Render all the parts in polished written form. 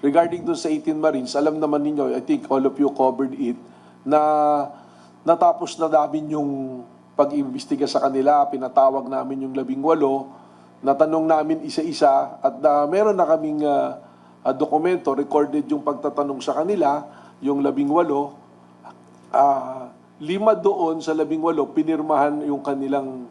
regarding to sa 18 Marines, alam naman ninyo, I think all of you covered it, na natapos na namin yung pag-imbestiga sa kanila, pinatawag namin yung 18, natanong namin isa-isa, at meron na kaming dokumento, recorded yung pagtatanong sa kanila, yung 18, 5 doon sa 18, pinirmahan yung kanilang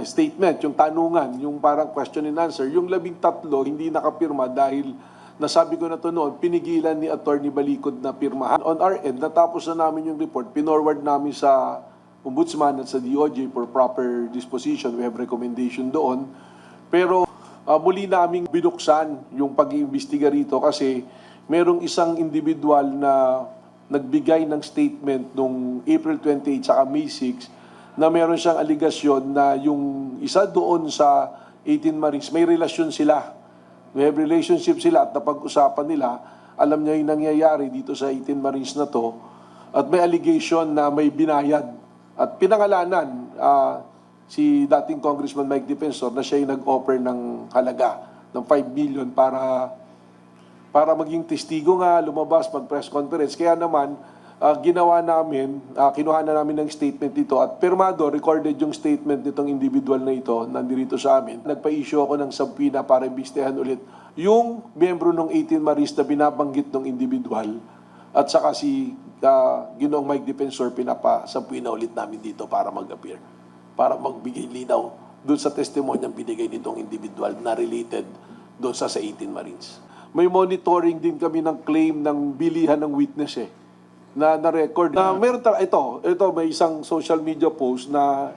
statement, yung tanungan, yung parang question and answer. Yung 13, hindi nakapirma dahil nasabi ko na to noon, pinigilan ni Attorney Balicod na pirmahan. On our end, natapos na namin yung report, pinorward namin sa Ombudsman at sa DOJ for proper disposition. We have recommendation doon. Pero muli naming binuksan yung pag-iimbestiga rito kasi merong isang individual na nagbigay ng statement noong April 28 sa May 6 na meron siyang aligasyon na yung isa doon sa 18 Marines, may relasyon sila. May have relationship sila at napag-usapan nila, alam niya yung nangyayari dito sa 18 Marines na to, at may allegation na may binayad. At pinangalanan si dating Congressman Mike Defensor na siya yung nag-offer ng halaga ng 5 million para maging testigo nga, lumabas, mag-press conference. Kaya naman, ginawa namin, kinuha na namin ng statement dito at pirmado, recorded yung statement nitong individual na ito, nandito sa amin. Nagpa-issue ako ng subpoena para imbestigahan ulit yung miyembro ng 18 Marines na binabanggit ng individual at saka si Ginoong Mike Defensor, pinapa-subpoena ulit namin dito para mag-appear, para magbigay linaw doon sa testimonyang binigay nitong individual na related doon sa 18 Marines. May monitoring din kami ng claim ng bilihan ng witness na record. Meron ito may isang social media post na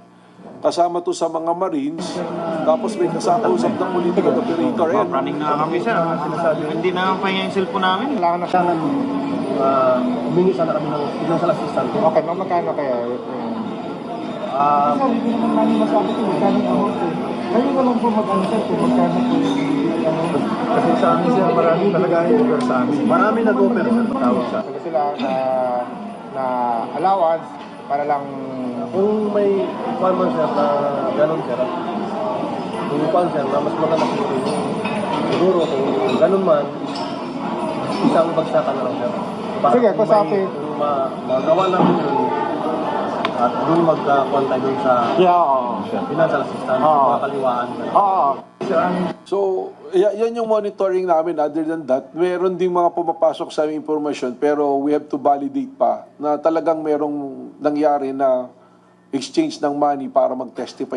kasama to sa mga Marines, tapos may kasama-usap ng political operator. Running na kami, sir. Hindi na ang pahinga yung cellphone namin. Kailangan na siya humingi sana kami ng financial assistance. Okay, magkano kaya? Sir, hindi naman namin masabi kung magkano ang amount. Kayo na lang po mag-ano sir kung magkano po kasi sa amin sir, marami talaga yung sa amin. Marami nag-offer sir, tawag sa. Sila sila na allowance para lang Kung may kwan man sir na ganun sir, kung kwan sir na mas maganda siguro kung ganun man, isang bagsakan na lang sir. Sige, kung sa akin kung magawa namin yun, at doon mag-kwan tayo dun sa financial assistance, makakaliwaan. So, yan yung monitoring namin. Other than that, meron ding mga pumapasok sa aming information pero we have to validate pa na talagang merong nangyari na exchange ng money para mag-testify